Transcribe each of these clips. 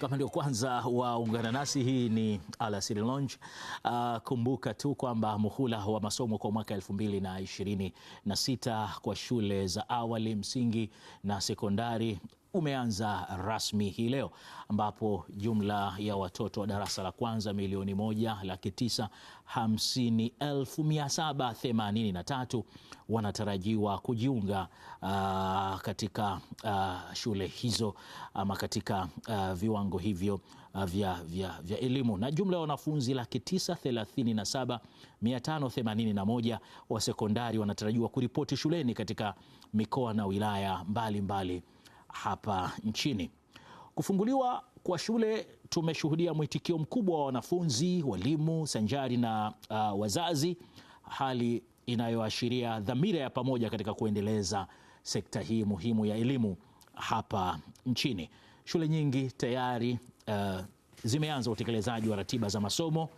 Kama ndio kwanza waungana nasi, hii ni Alasiri Lounge. Kumbuka tu kwamba muhula wa masomo kwa mwaka 2026 kwa shule za awali, msingi na sekondari umeanza rasmi hii leo, ambapo jumla ya watoto wa darasa la kwanza 1,950,783 wanatarajiwa kujiunga katika shule hizo ama katika viwango hivyo vya elimu, na jumla ya wanafunzi 937,581 wa sekondari wanatarajiwa kuripoti shuleni katika mikoa na wilaya mbalimbali hapa nchini. Kufunguliwa kwa shule tumeshuhudia mwitikio mkubwa wa wanafunzi, walimu sanjari na wazazi, hali inayoashiria dhamira ya pamoja katika kuendeleza sekta hii muhimu ya elimu hapa nchini. Shule nyingi tayari zimeanza utekelezaji wa ratiba za masomo,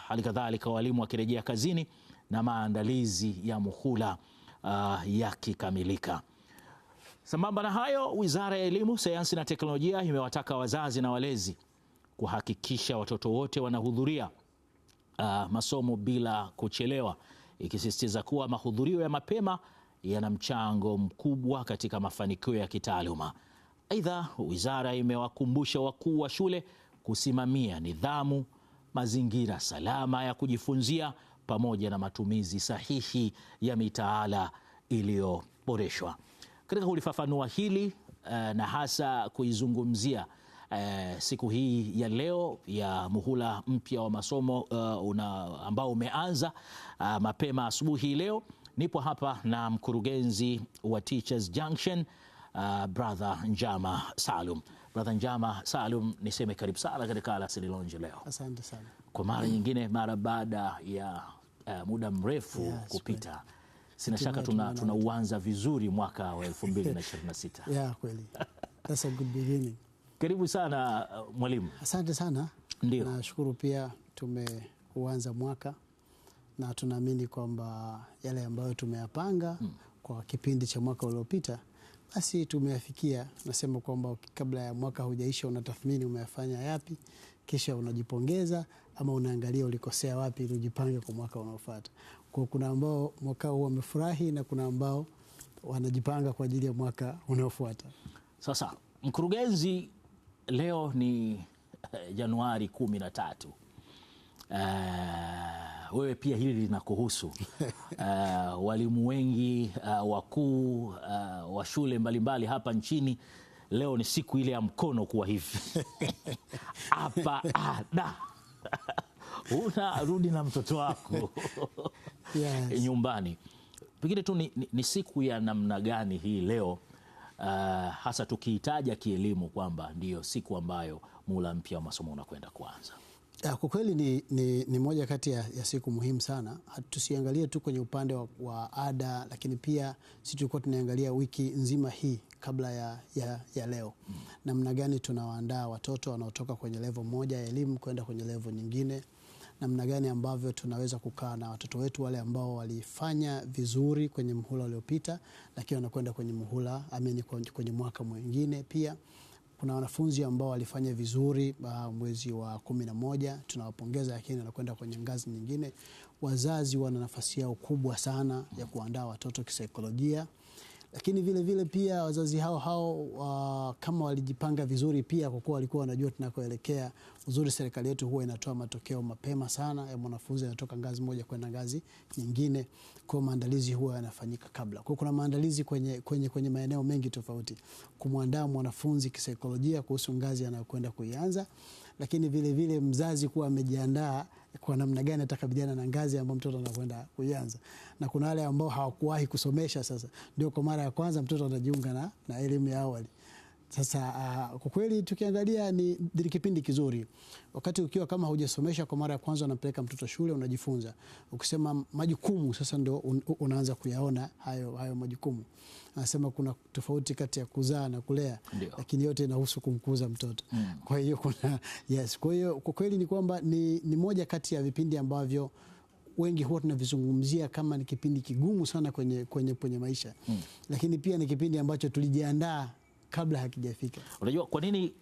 hali kadhalika walimu wakirejea kazini na maandalizi ya muhula yakikamilika. Sambamba na hayo, Wizara ya Elimu, Sayansi na Teknolojia imewataka wazazi na walezi kuhakikisha watoto wote wanahudhuria masomo bila kuchelewa, ikisisitiza kuwa mahudhurio ya mapema yana mchango mkubwa katika mafanikio ya kitaaluma. Aidha, wizara imewakumbusha wakuu wa shule kusimamia nidhamu, mazingira salama ya kujifunzia pamoja na matumizi sahihi ya mitaala iliyoboreshwa. Katika kulifafanua hili na hasa kuizungumzia siku hii ya leo ya muhula mpya wa masomo ambao umeanza mapema asubuhi leo, nipo hapa na mkurugenzi wa Teachers Junction, Brother Njama Salum. Brother Njama Salum, niseme karibu sana katika Alasiri Lounge leo. Asante sana. Kwa mara nyingine, mara baada ya muda mrefu kupita, sina shaka tunauanza vizuri mwaka wa 2026. Yeah, kweli. That's a good beginning. Karibu sana mwalimu. Asante sana. Ndio. Nashukuru pia tumeuanza mwaka na tunaamini kwamba yale ambayo tumeyapanga kwa kipindi cha mwaka uliopita basi tumeyafikia. Nasema kwamba kabla ya mwaka hujaisha unatathmini umeyafanya yapi, kisha unajipongeza ama unaangalia ulikosea wapi ili ujipange kwa mwaka unaofuata. Kuna ambao mwaka huu wamefurahi na kuna ambao wanajipanga kwa ajili ya mwaka unaofuata. Sasa mkurugenzi, leo ni Januari 13. Wewe pia hili linakuhusu. Walimu wengi wakuu wa shule mbalimbali hapa nchini, leo ni siku ile ya mkono kuwa hivi hapa unarudi na mtoto wako Yes, nyumbani. Pengine tu ni siku ya namna gani hii leo, hasa tukiitaja kielimu kwamba ndiyo siku ambayo muhula mpya wa masomo unakwenda kuanza? Kwa kweli ni moja kati ya siku muhimu sana. Tusiangalie tu kwenye upande wa ada, lakini pia sisi tulikuwa tunaangalia wiki nzima hii kabla ya leo. Namna gani tunawaandaa watoto wanaotoka kwenye level moja ya elimu kwenda kwenye level nyingine. Namna gani ambavyo tunaweza kukaa na watoto wetu wale ambao walifanya vizuri kwenye muhula uliopita lakini wanakwenda kwenye muhula kwenye mwaka mwingine. Pia kuna wanafunzi ambao walifanya vizuri mwezi wa 11, tunawapongeza, lakini wanakwenda kwenye ngazi nyingine. Wazazi wana nafasi yao kubwa sana ya kuandaa watoto kisaikolojia, lakini vile vile pia wazazi hao kama walijipanga vizuri pia, kwa kuwa walikuwa wanajua tunakoelekea. Uzuri serikali yetu huwa inatoa matokeo mapema sana ya mwanafunzi anatoka ngazi moja kwenda ngazi nyingine, kwa maandalizi huwa yanafanyika kabla. Kwa kuna maandalizi kwenye maeneo mengi tofauti kumwandaa mwanafunzi kisaikolojia kuhusu ngazi anayokwenda kuianza, lakini vile vile mzazi kuwa amejiandaa kwa namna gani atakabiliana na ngazi ambayo mtoto anakwenda kuianza. Na kuna wale ambao hawakuwahi kusomesha, sasa ndio kwa mara ya kwanza mtoto anajiunga na elimu ya awali. Sasa kwa kweli tukiangalia ni kipindi kizuri. Wakati ukiwa kama hujasomesha kwa mara ya kwanza, unapeleka mtoto shule, unajifunza. Ukisema majukumu, sasa ndio unaanza kuyaona hayo majukumu. Anasema kuna tofauti kati ya kuzaa na kulea. Ndiyo. Lakini yote inahusu kumkuza mtoto. Kwa hiyo kwa hiyo kwa kweli ni kwamba ni moja kati ya vipindi ambavyo wengi huwa tunavizungumzia kama ni kipindi kigumu sana kwenye maisha. Lakini pia ni kipindi ambacho tulijiandaa kabla hakijafika. Unajua kwa nini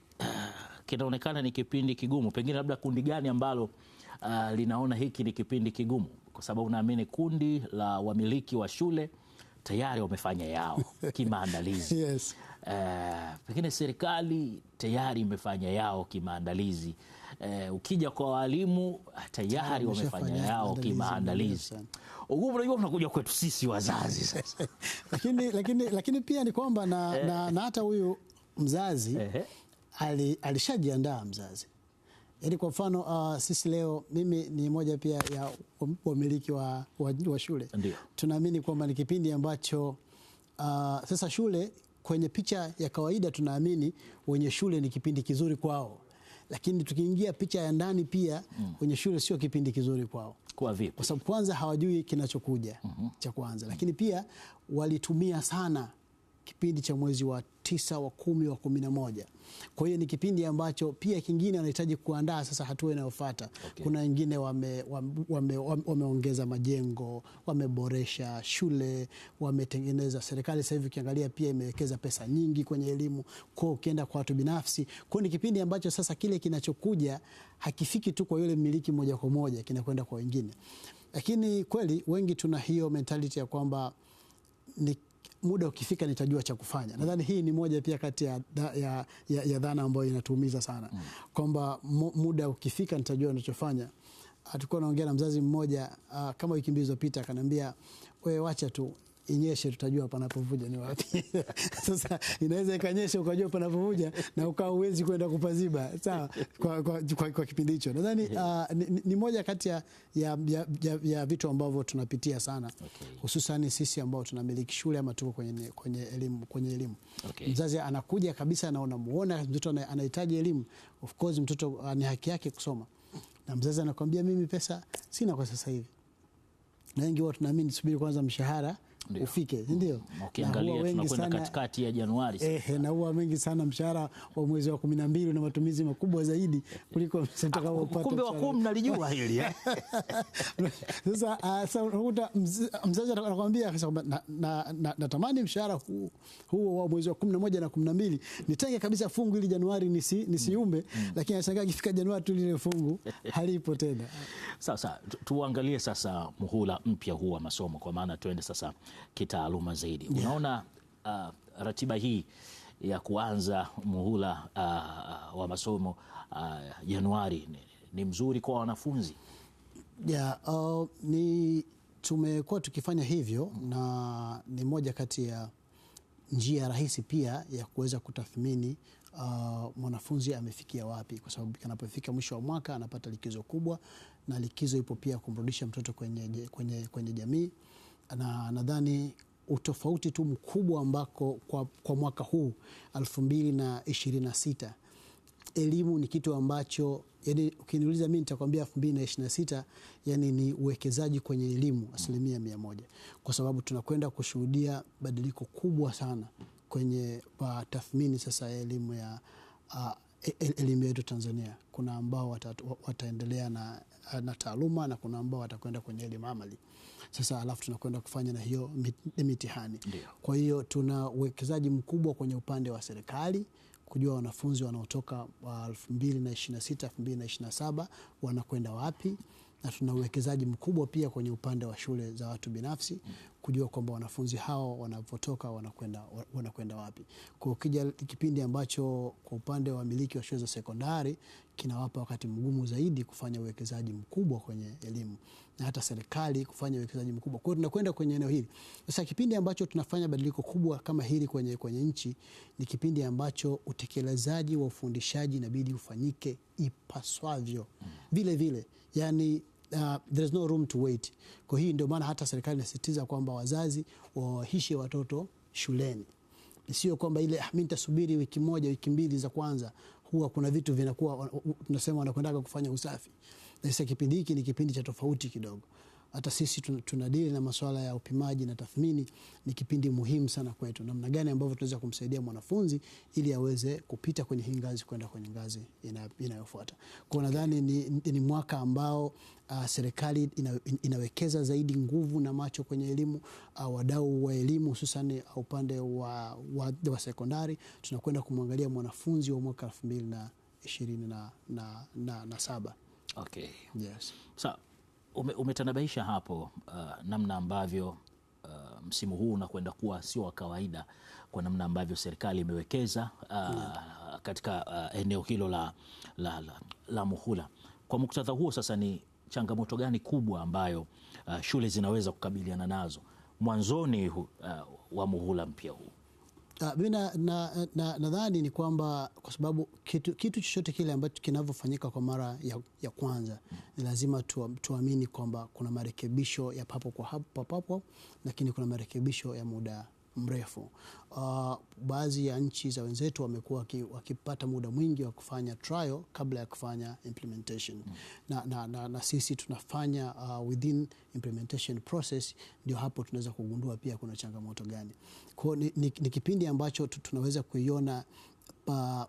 kinaonekana ni kipindi kigumu. Pengine labda kundi gani ambalo linaona hiki ni kipindi kigumu? Kwa sababu naamini kundi la wamiliki wa shule tayari wamefanya yao kimaandalizi. Yes. Pengine serikali tayari imefanya yao kimaandalizi. Ukija kwa walimu tayari wamefanya yao kimaandalizi. Ugumu unajua unakuja kwetu sisi wazazi sasa. lakini pia ni kwamba na hata huyu mzazi alishajiandaa mzazi. Yaani kwa mfano sisi leo, mimi ni moja pia ya wamiliki wa shule. Ndiyo. Tunaamini kwamba ni kipindi ambacho sasa shule kwenye picha ya kawaida tunaamini wenye shule ni kipindi kizuri kwao. Lakini tukiingia picha ya ndani pia wenye shule sio kipindi kizuri kwao. Kwa vipi? Kwa sababu kwanza hawajui kinachokuja cha kwanza. Lakini pia walitumia sana kipindi cha mwezi wa 9, wa 10, wa 11. Kwa hiyo ni kipindi ambacho pia kingine wanahitaji kuandaa sasa hatua inayofuata. Okay. Kuna wengine wameongeza majengo, wameboresha shule, wametengeneza. Serikali sasa hivi ukiangalia pia imewekeza pesa nyingi kwenye elimu. Kwa ukienda kwa watu binafsi, kwa ni kipindi ambacho sasa kile kinachokuja hakifiki tu kwa yule mmiliki moja kwa moja, kinakwenda kwa wengine. Lakini kweli wengi tuna hiyo mentality ya kwamba ni muda ukifika nitajua cha kufanya. Nadhani hii ni moja pia kati ya dhana ambayo inatuumiza sana. Kwamba muda ukifika nitajua ninachofanya. Tulikuwa naongea na mzazi mmoja kama wiki mbili zilizopita, akaniambia wewe wacha tu inyeshe tutajua panapovuja ni wapi. Sasa inaweza ikanyesha ukajua panapovuja na ukawa uwezi kwenda kupaziba. Sawa, kwa kipindi hicho. Nadhani ni moja kati ya vitu ambavyo tunapitia sana. Okay. Hususan sisi ambao tunamiliki shule ama tuko kwenye elimu. Okay. Mzazi anakuja kabisa na unamuona mtoto anahitaji elimu. Of course mtoto ni haki yake kusoma. Na mzazi anakuambia mimi pesa sina kwa sasa hivi. Na wengi wao tunaamini subiri kwanza mshahara ufike, ndio. Ukiangalia tunakwenda katikati ya Januari sasa. Na huwa wengi sana mshahara wa mwezi wa 12 na matumizi makubwa zaidi kuliko mtakapopata. Kumbe wakuu mnalijua hili. Sasa unakuta mzazi anakuambia natamani mshahara huo wa mwezi wa 11 na 12 nitenge kabisa fungu ili Januari nisiumbe, lakini anashangaa ikifika Januari tu lile fungu halipo tena. Sasa tuangalie sasa muhula mpya huu wa masomo, kwa maana tuende sasa kitaaluma zaidi. Yeah. Unaona ratiba hii ya kuanza muhula wa masomo Januari ni mzuri kwa wanafunzi? Yeah, tumekuwa tukifanya hivyo na ni moja kati ya njia rahisi pia ya kuweza kutathmini mwanafunzi amefikia wapi, kwa sababu anapofika mwisho wa mwaka anapata likizo kubwa, na likizo ipo pia kumrudisha mtoto kwenye jamii. Na nadhani utofauti tu mkubwa ambako kwa mwaka huu 2026 elimu ni kitu ambacho, yani ukiniuliza mimi nitakwambia 2026 yani ni uwekezaji kwenye elimu 100%, kwa sababu tunakwenda kushuhudia badiliko kubwa sana kwenye tathmini sasa ya elimu ya elimu yetu Tanzania. Kuna ambao wataendelea na taaluma na kuna ambao watakwenda kwenye elimu amali. Sasa alafu tunakwenda kufanya na hiyo mitihani. Kwa hiyo tuna uwekezaji mkubwa kwenye upande wa serikali kujua wanafunzi wanaotoka 2026 2027 wanakwenda wapi, na tuna uwekezaji mkubwa pia kwenye upande wa shule za watu binafsi kujua kwamba wanafunzi hao wanapotoka wanakwenda wapi. Kwa ukija kipindi ambacho kwa upande wa miliki wa shule za sekondari kinawapa wakati mgumu zaidi kufanya uwekezaji mkubwa kwenye elimu, na hata serikali kufanya uwekezaji mkubwa. Kwa hiyo tunakwenda kwenye eneo hili. Sasa kipindi ambacho tunafanya badiliko kubwa kama hili kwenye nchi ni kipindi ambacho utekelezaji wa ufundishaji inabidi ufanyike ipaswavyo. Vile vile, yani there is no room to wait. Kwa hiyo ndio maana hata serikali inasisitiza kwamba wazazi wawahishe watoto shuleni. Sio kwamba ile mimi nitasubiri wiki moja wiki mbili za kwanza, huwa kuna vitu vinakuwa tunasema wanakwenda kufanya usafi. Na sasa kipindi hiki ni kipindi cha tofauti kidogo. Hata sisi tunadili na masuala ya upimaji na tathmini, ni kipindi muhimu sana kwetu. Namna gani ambavyo tunaweza kumsaidia mwanafunzi ili aweze kupita kwenye hii ngazi kwenda kwenye ngazi inayofuata. Kwa nadhani ni mwaka ambao serikali inawekeza zaidi nguvu na macho kwenye elimu. Wadau wa elimu hususan upande wa sekondari tunakwenda kumwangalia mwanafunzi wa mwaka 2027. Okay. Yes. Sasa umetanabaisha hapo namna ambavyo msimu huu unakwenda kuwa sio wa kawaida kwa namna ambavyo serikali imewekeza katika eneo hilo la muhula. Kwa muktadha huo sasa, ni changamoto gani kubwa ambayo shule zinaweza kukabiliana nazo mwanzoni wa muhula mpya huu? Mimi nadhani ni kwamba kwa sababu kitu chochote kile ambacho kinavyofanyika kwa mara ya kwanza ni lazima tuamini kwamba kuna marekebisho ya papo kwa hapo, lakini kuna marekebisho ya muda mrefu. Baadhi ya nchi za wenzetu wamekuwa wakipata muda mwingi wa kufanya trial kabla ya kufanya implementation. Na sisi tunafanya within implementation process, ndio hapo tunaweza kugundua pia kuna changamoto gani. Kwa ni kipindi ambacho tunaweza kuiona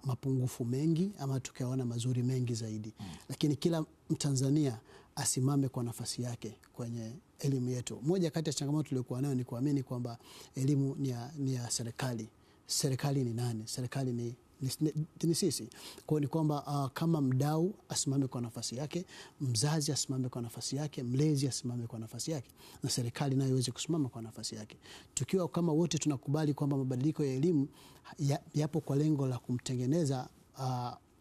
mapungufu mengi ama tukaona mazuri mengi zaidi. Lakini kila Mtanzania asimame kwa nafasi yake kwenye elimu yetu. Moja kati ya changamoto tuliokuwa nayo ni kuamini kwamba elimu ni ya serikali. Serikali ni nani? Serikali ni sisi. Kwa ni kwamba kama mdau asimame kwa nafasi yake, mzazi asimame kwa nafasi yake, mlezi asimame kwa nafasi yake, na serikali nayo iweze kusimama kwa nafasi yake. Tukiwa kama wote tunakubali kwamba mabadiliko ya elimu yapo kwa lengo la kumtengeneza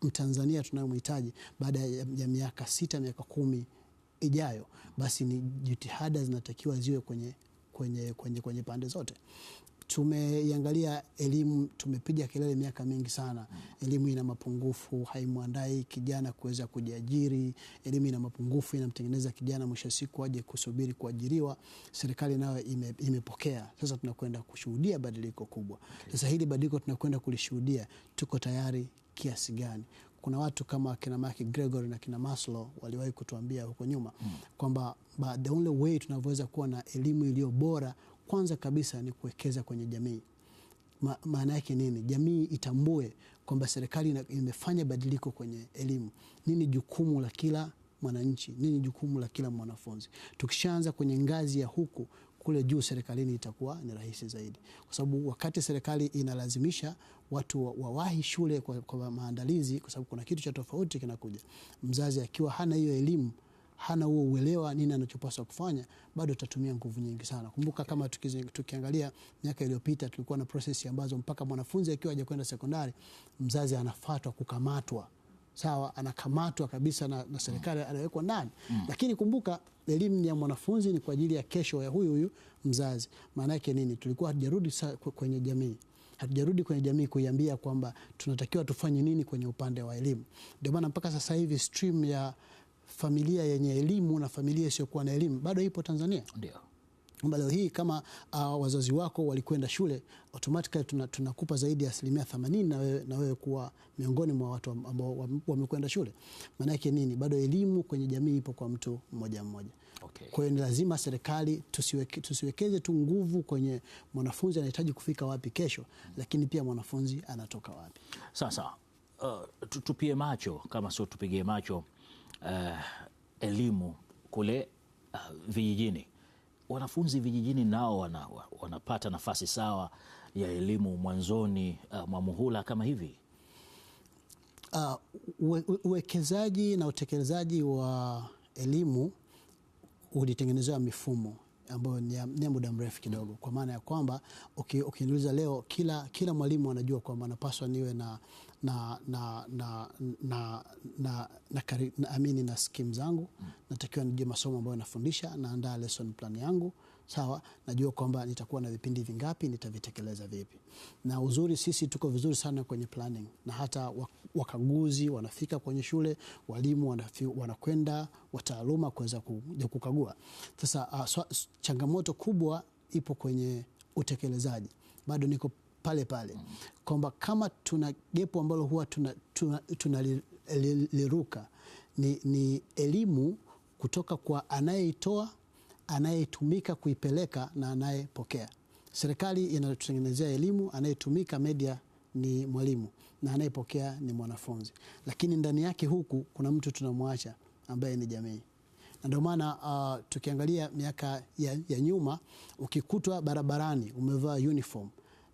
Mtanzania tunayomhitaji baada ya miaka 6, miaka 10 ijayo, basi ni jitihada zinatakiwa ziwe kwenye pande zote. Tumeiangalia elimu, tumepiga kelele miaka mingi sana. Elimu ina mapungufu, haimwandai kijana kuweza kujiajiri. Elimu ina mapungufu, inamtengeneza kijana mwisho siku aje kusubiri kuajiriwa. Serikali nayo imepokea. Sasa tunakwenda kushuhudia badiliko kubwa. Sasa hili badiliko tunakwenda kulishuhudia, tuko tayari kiasi gani? Kuna watu kama kina Mark Gregory na kina Maslow waliwahi kutuambia huko nyuma kwamba the only way tunavyoweza kuwa na elimu iliyo bora, kwanza kabisa ni kuwekeza kwenye jamii. Maana yake nini? Jamii itambue kwamba serikali imefanya badiliko kwenye elimu. Nini jukumu la kila mwananchi? Nini jukumu la kila mwanafunzi? Tukishaanza kwenye ngazi ya huku, kule juu serikalini itakuwa ni rahisi zaidi. Kwa sababu wakati serikali inalazimisha watu wawahi shule kwa maandalizi, kwa sababu kuna kitu cha tofauti kinakuja. Mzazi akiwa hana hiyo elimu, hana huo uelewa nini anachopaswa kufanya, bado atatumia nguvu nyingi sana. Kumbuka kama tukiangalia miaka iliyopita, tulikuwa na process ambazo mpaka mwanafunzi akiwa haja kwenda sekondari, mzazi anafuatwa kukamatwa. Sawa, anakamatwa kabisa na serikali, anawekwa ndani. Lakini kumbuka, elimu ni ya mwanafunzi, ni kwa ajili ya kesho ya huyu mzazi. Maana yake nini? Tulikuwa hatujarudi kwenye jamii. Hatujarudi kwenye jamii kuiambia kwamba tunatakiwa tufanye nini kwenye upande wa elimu. Ndio maana mpaka sasa hivi stream ya familia yenye elimu na familia isiyokuwa na elimu bado ipo Tanzania. Ndio. Leo hii kama wazazi wako walikwenda shule, automatically tunakupa zaidi ya 80% na wewe kuwa miongoni mwa watu ambao wamekwenda shule. Maana yake nini? Bado elimu kwenye jamii ipo kwa mtu mmoja mmoja. Okay. Kwa hiyo ni lazima serikali tusiwekeze tu nguvu kwenye mwanafunzi anahitaji kufika wapi kesho, lakini pia mwanafunzi anatoka wapi. Sasa tupie macho, kama sio tupigie macho elimu kule vijijini. Wanafunzi vijijini nao wanapata nafasi sawa ya elimu mwanzoni mwa muhula kama hivi? Uwekezaji na utekelezaji wa elimu ulitengenezewa mifumo ambayo ni muda mrefu kidogo, kwa maana ya kwamba ukiniuliza leo, kila mwalimu anajua kwamba anapaswa niwe na scheme zangu, natakiwa nijue masomo ambayo nafundisha, naandaa lesson plan yangu. Sawa, najua kwamba nitakuwa na vipindi vingapi, nitavitekeleza vipi. Na uzuri, sisi tuko vizuri sana kwenye planning, na hata wakaguzi wanafika kwenye shule, walimu wanakwenda, wataaluma kuweza kukagua. Sasa changamoto kubwa ipo kwenye utekelezaji. Bado niko pale kwamba kama tuna gepo ambalo huwa tunaliruka ni elimu kutoka kwa anayeitoa, anayetumika kuipeleka na anayepokea. Serikali inatutengenezea elimu, anayetumika media ni mwalimu na anayepokea ni mwanafunzi. Lakini ndani yake huku kuna mtu tunamwacha ambaye ni jamii. Na ndio maana tukiangalia miaka ya nyuma, ukikutwa barabarani umevaa uniform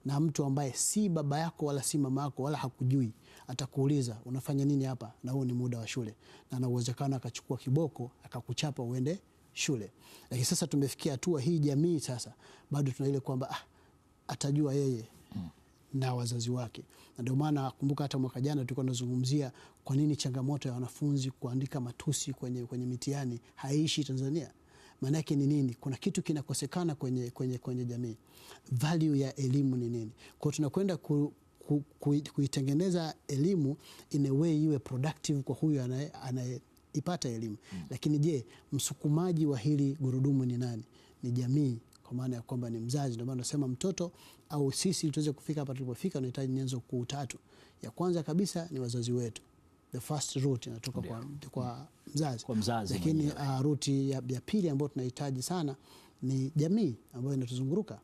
na mtu ambaye si baba yako wala si mama yako wala hakujui, atakuuliza unafanya nini hapa, na huu ni muda wa shule, na ana uwezekano akachukua kiboko akakuchapa uende shule. Lakini sasa tumefikia hatua hii, jamii sasa bado tuna ile kwamba atajua yeye na wazazi wake. Na ndio maana kumbuka hata mwaka jana tulikuwa tunazungumzia kwa nini changamoto ya wanafunzi kuandika matusi kwenye mitihani haishi Tanzania. Maana yake ni nini? Kuna kitu kinakosekana kwenye jamii. Value ya elimu ni nini? Kwa tunakwenda kuitengeneza elimu in a way iwe productive kwa huyu anayeipata elimu. Lakini je, msukumaji wa hili gurudumu ni nani? Ni jamii, kwa maana ya kwamba ni mzazi. Ndio maana nasema mtoto au sisi tuweze kufika hapa tulipofika tunahitaji nyenzo kuu tatu. Ya kwanza kabisa ni wazazi wetu. The first root inatoka kwa mzazi. Kwa mzazi. Lakini root ya pili ambayo tunahitaji sana ni jamii ambayo inatuzunguruka.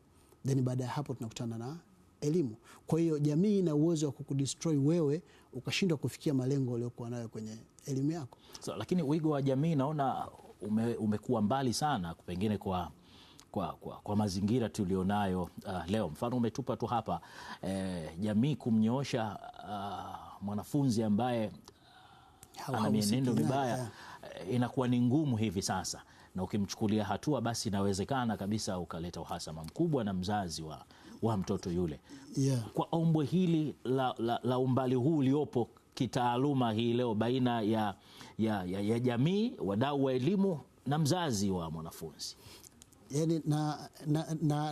Then baada ya hapo tunakutana na elimu. Kwa hiyo jamii ina uwezo wa kukudestroy wewe ukashindwa kufikia malengo uliyokuwa nayo kwenye elimu yako. So, lakini wigo wa jamii naona umekuwa mbali sana pengine kwa mazingira tulionayo leo. Mfano umetupa tu hapa jamii kumnyoosha mwanafunzi ambaye ana mienendo mibaya inakuwa ni ngumu hivi sasa, na ukimchukulia hatua basi inawezekana kabisa ukaleta uhasama mkubwa na mzazi wa mtoto yule. Kwa ombwe hili la umbali huu uliopo kitaaluma hii leo baina ya jamii, wadau wa elimu na mzazi wa mwanafunzi. Yani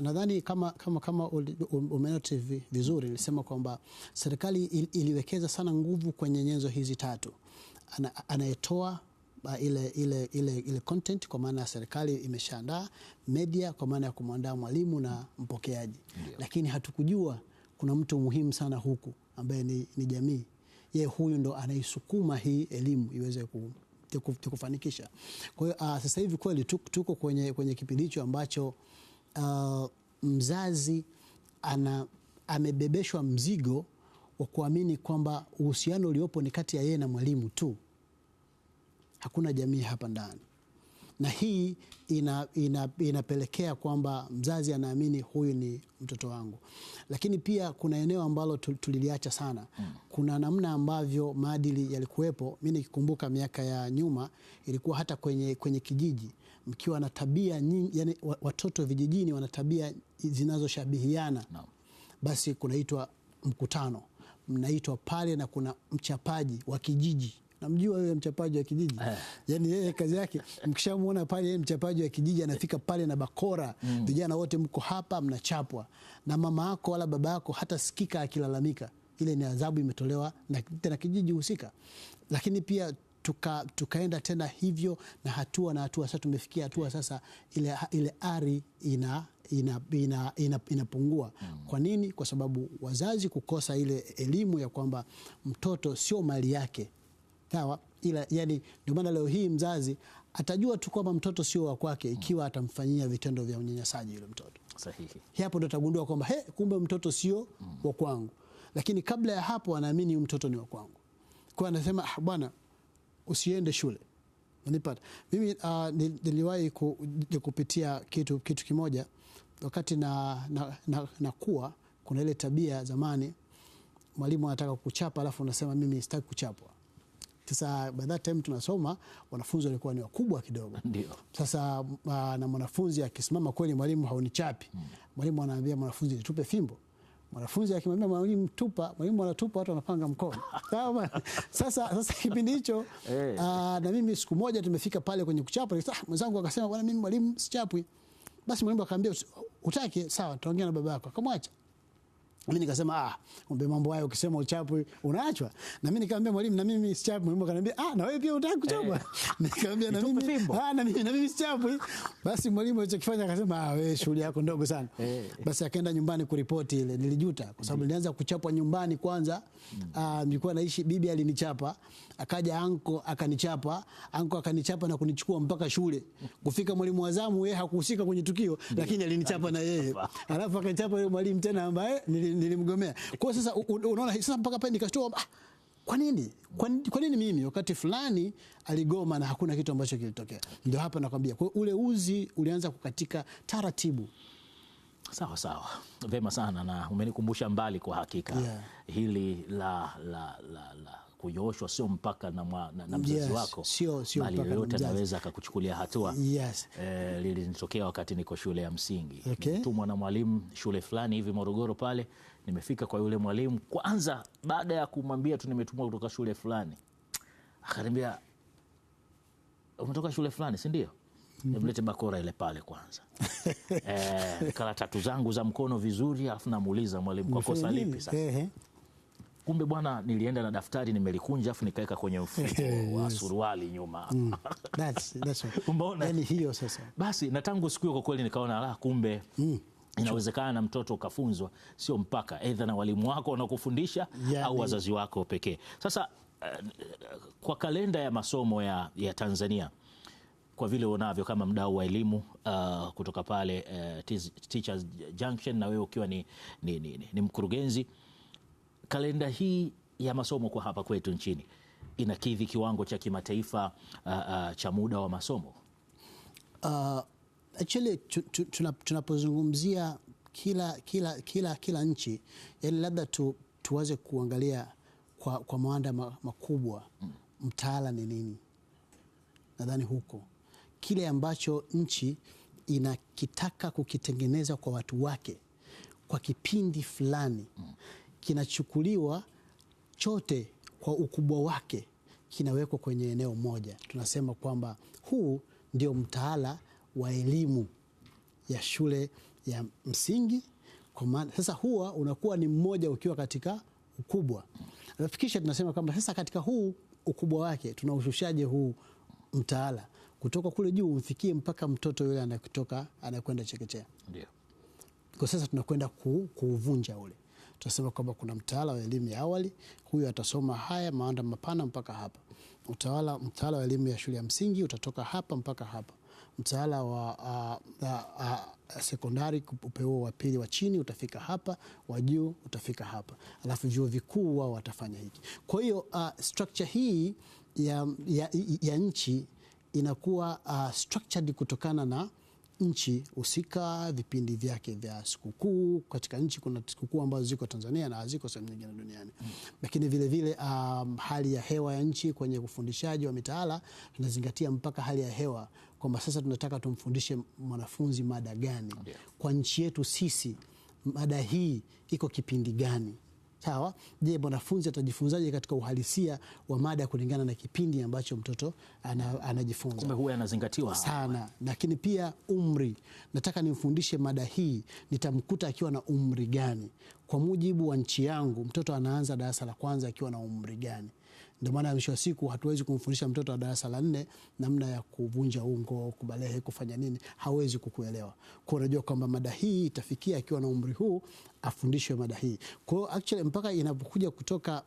nadhani kama umenoti vizuri, nilisema kwamba serikali iliwekeza sana nguvu kwenye nyenzo hizi tatu. Anayetoa ile content kwa maana ya serikali imeshaandaa, media kwa maana ya kumwandaa mwalimu na mpokeaji. Lakini hatukujua kuna mtu muhimu sana huku ambaye ni jamii. Yeye huyu ndo anaisukuma hii elimu iweze kufanikisha. Kwa hiyo sasa hivi kweli tuko kwenye kipindi hicho ambacho mzazi amebebeshwa mzigo wa kuamini kwamba uhusiano uliopo ni kati ya yeye na mwalimu tu. Hakuna jamii hapa ndani. Na hii inapelekea kwamba mzazi anaamini huyu ni mtoto wangu. Lakini pia kuna eneo ambalo tuliliacha sana. Kuna namna ambavyo maadili yalikuwepo. Mimi nikikumbuka miaka ya nyuma ilikuwa hata kwenye kijiji mkiwa na tabia nyingi, yani watoto vijijini wana tabia zinazoshabihiana. Basi kunaitwa mkutano. Mnaitwa pale na kuna mchapaji wa kijiji. Namjua yule mchapaji wa kijiji. Yani yeye kazi yake mkishamuona pale yeye mchapaji wa kijiji anafika pale na bakora. Vijana wote mko hapa mnachapwa. Na mama yako wala baba yako hata sikika akilalamika. Ile ni adhabu imetolewa na kijiji husika. Lakini pia tukaenda tena hivyo na hatua. Sasa tumefikia hatua sasa ile ari inapungua. Kwa nini? Kwa sababu wazazi kukosa ile elimu ya kwamba mtoto sio mali yake. Sawa? Yani ndio maana leo hii mzazi atajua tu kwamba mtoto sio wa kwake ikiwa atamfanyia vitendo vya unyanyasaji yule mtoto. Sahihi. Hapo ndo atagundua kwamba kumbe mtoto sio wa kwangu. Lakini kabla ya hapo anaamini mtoto ni wa kwangu. Kwa anasema bwana usiende shule. Unanipata? Mimi niliwahi kupitia kitu kimoja wakati nakuwa kuna ile tabia zamani mwalimu anataka kukuchapa alafu unasema mimi sitaki kuchapwa. Sasa by that time tunasoma wanafunzi walikuwa ni wakubwa kidogo. Ndio. Sasa na mwanafunzi akisimama kweli mwalimu haunichapi. Mwalimu anaambia mwanafunzi nitupe fimbo. Mwanafunzi akimwambia mwalimu tupa, mwalimu anatupa, watu wanapanga mkono. Sawa? Sasa kipindi hicho na mimi siku moja tumefika pale kwenye kuchapa, mwenzangu akasema bwana mimi mwalimu sichapwi. Basi mwalimu akamwambia utaki, sawa tutaongea na baba yako. Akamwacha. Mimi nikasema kumbe mambo hayo ukisema uchapwe unaachwa. Na mimi nikamwambia mwalimu na mimi sichapwi. Mwalimu akaniambia na wewe pia unataka kuchapwa. Nikamwambia na mimi sichapwi. Basi mwalimu alichokifanya akasema wewe shughuli yako ndogo sana. Basi akaenda nyumbani kuripoti ile. Nilijuta kwa sababu nilianza kuchapwa nyumbani kwanza. Nilikuwa naishi, bibi alinichapa, akaja anko akanichapa, na kunichukua mpaka shule. Kufika mwalimu wa zamu yeye hakuhusika kwenye tukio lakini alinichapa na yeye. Alafu akanichapa yule mwalimu tena ambaye nilimgomea. Kwa sasa unaona sasa mpaka pale nikashtua kwa nini mimi wakati fulani aligoma na hakuna kitu ambacho kilitokea. Ndio hapa nakwambia kwa ule uzi ulianza kukatika taratibu. Sawa. Vema sana na umenikumbusha mbali kwa hakika. hili la kunyooshwa sio mpaka na mzazi wako, bali yoyote anaweza akakuchukulia hatua. Lilinitokea wakati niko shule ya msingi. Nimetumwa na mwalimu shule fulani hivi Morogoro pale. Nimefika kwa yule mwalimu, kwanza baada ya kumwambia tu nimetumwa kutoka shule fulani, akaniambia umetoka shule fulani, si ndio? Nimlete bakora ile pale kwanza. Kala tatu zangu za mkono vizuri, alafu namuuliza mwalimu, kwa kosa lipi sasa? Kumbe bwana, nilienda na daftari nimelikunja, afu nikaweka kwenye mfuko wa suruali nyuma. Umeona hiyo sasa? Basi na tangu siku hiyo kwa kweli nikaona kumbe inawezekana na mtoto ukafunzwa, sio mpaka aidha na walimu wako wanakufundisha au wazazi wako pekee. Sasa kwa kalenda ya masomo ya Tanzania, kwa vile unavyo kama mdau wa elimu kutoka pale Teachers Junction, na wewe ukiwa ni mkurugenzi, kalenda hii ya masomo kwa hapa kwetu nchini inakidhi kiwango cha kimataifa cha muda wa masomo? Actually tunapozungumzia kila nchi, yani labda tuwaze kuangalia kwa mawanda makubwa, mtaala ni nini. Nadhani huko kile ambacho nchi inakitaka kukitengeneza kwa watu wake kwa kipindi fulani, kinachukuliwa chote kwa ukubwa wake, kinawekwa kwenye eneo moja. Tunasema kwamba huu ndio mtaala wa elimu ya shule ya msingi. Kwa maana sasa huwa unakuwa ni mmoja ukiwa katika ukubwa. Nafikisha tunasema kwamba sasa katika huu ukubwa wake tunaushushaje huu mtaala kutoka kule juu umfikie mpaka mtoto yule anakwenda chekechea. Ndio. Kwa sasa tunakwenda kuuvunja ule. Tunasema kwamba kuna mtaala wa elimu ya awali, huyu atasoma haya mawanda mapana mpaka hapa. Mtaala wa elimu ya shule ya msingi utatoka hapa mpaka hapa. Mtaala wa sekondari upeo wa pili wa chini utafika hapa, wa juu utafika hapa. Alafu vyuo vikuu wao watafanya hiki. Kwa hiyo structure hii ya nchi inakuwa structured kutokana na nchi husika, vipindi vyake vya sikukuu. Katika nchi kuna sikukuu ambazo ziko Tanzania na haziko sehemu nyingine duniani. Lakini vile vile hali ya hewa ya nchi kwenye ufundishaji wa mitaala tunazingatia mpaka hali ya hewa, kwamba sasa tunataka tumfundishe mwanafunzi mada gani. Kwa nchi yetu sisi mada hii iko kipindi gani? Sawa? Je, mwanafunzi atajifunzaje katika uhalisia wa mada kulingana na kipindi ambacho mtoto anajifunza? Kumbe huwa yanazingatiwa sana. Lakini pia umri. Nataka nimfundishe mada hii, nitamkuta akiwa na umri gani? Kwa mujibu wa nchi yangu, mtoto anaanza darasa la kwanza akiwa na umri gani? Ndio maana mwisho wa siku hatuwezi kumfundisha mtoto wa darasa la 4 namna ya kuvunja ungo, kubalehe, kufanya nini, hawezi kukuelewa. Kwa unajua kwamba mada hii itafikia akiwa na umri huu afundishwe mada hii. Kwa hiyo actually mpaka inapokuja kutoka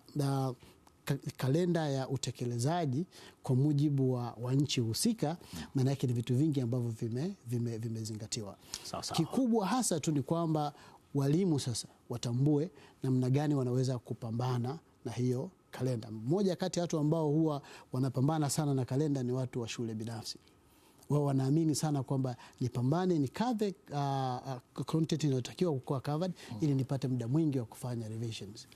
kalenda ya utekelezaji kwa mujibu wa nchi husika, maana yake ni vitu vingi ambavyo vimezingatiwa. Kikubwa hasa tu ni kwamba walimu sasa watambue namna gani wanaweza kupambana na hiyo kalenda. Mmoja kati ya watu ambao huwa wanapambana sana na kalenda ni watu wa shule binafsi. Wao wanaamini sana kwamba nipambane, nikave content inayotakiwa kuwa covered ili nipate muda mwingi wa kufanya revisions.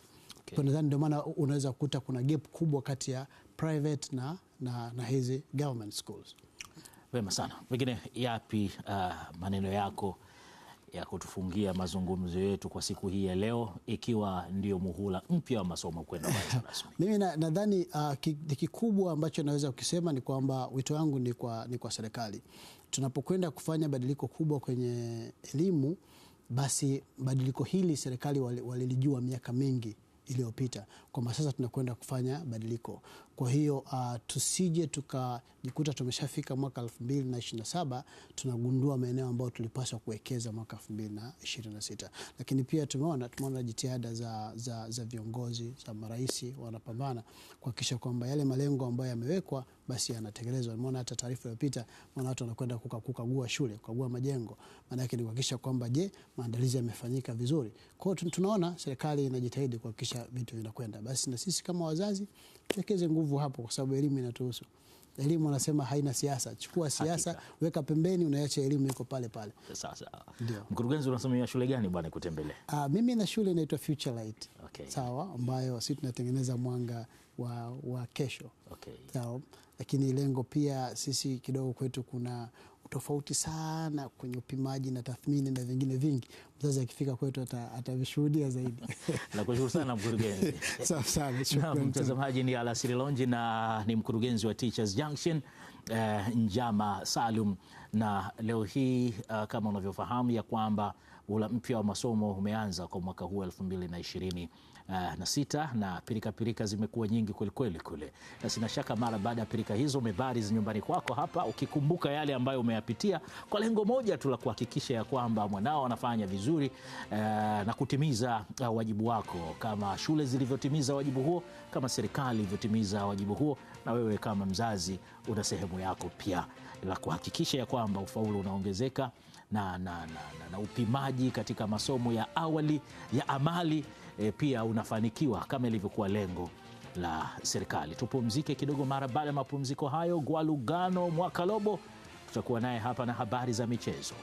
Kwa nadhani ndio maana unaweza kukuta kuna gap kubwa kati ya private na hizi government schools. Wema sana. Pengine yapi maneno yako ya kutufungia mazungumzo yetu kwa siku hii ya leo, ikiwa ndio muhula mpya wa masomo kwenda rasmi? Mimi nadhani kikubwa ambacho naweza kusema ni kwamba wito wangu ni kwa serikali. Tunapokwenda kufanya badiliko kubwa kwenye elimu, basi badiliko hili serikali walilijua miaka mingi iliyopita, kwamba sasa tunakwenda kufanya badiliko. Kwa hiyo tusije tukajikuta tumeshafika mwaka 2027 tunagundua maeneo ambayo tulipaswa kuwekeza mwaka 2026. Lakini pia tumeona jitihada za viongozi, za marais wanapambana kuhakikisha kwamba yale malengo ambayo yamewekwa basi yanatekelezwa. Nimeona hata taarifa iliyopita watu wanakwenda kukagua shule, kukagua majengo. Maana yake ni kuhakikisha kwamba maandalizi yamefanyika vizuri. Kwa hiyo tunaona serikali inajitahidi kuhakikisha vitu vinakwenda. Basi na sisi kama wazazi tuwekeze nguvu hapo, kwa sababu elimu inatuhusu. Elimu wanasema haina siasa. Chukua siasa, weka pembeni, unaacha elimu iko pale pale. Sasa mkurugenzi, unasomea shule gani bwana kutembelea? Mimi na shule inaitwa Future Light. Okay. Sawa, ambayo sisi tunatengeneza mwanga wa kesho. Okay. Sawa, lakini lengo pia sisi kidogo kwetu kuna tofauti sana kwenye upimaji na tathmini na vingine vingi. Mzazi akifika kwetu atavishuhudia zaidi. Nakushukuru sana mkurugenzi. Sawa sana. Na mtazamaji, ni Alasiri Lounge na ni mkurugenzi wa Teachers Junction Njama Salum, na leo hii kama unavyofahamu ya kwamba ula mpya wa masomo umeanza kwa mwaka huu 2026 na pirika zimekuwa nyingi kweli kule, na sina shaka mara baada ya pirika hizo umebariz nyumbani kwako hapa ukikumbuka yale ambayo umeyapitia kwa lengo moja tu la kuhakikisha ya kwamba mwanao anafanya vizuri na kutimiza wajibu wako, kama shule zilivyotimiza wajibu huo, kama serikali ilivyotimiza wajibu huo, na wewe kama mzazi una sehemu yako pia la kuhakikisha ya kwamba ufaulu unaongezeka na upimaji katika masomo ya awali ya amali pia unafanikiwa kama ilivyokuwa lengo la serikali. Tupumzike kidogo, mara baada ya mapumziko hayo Gwalugano Mwakalobo tutakuwa naye hapa na habari za michezo.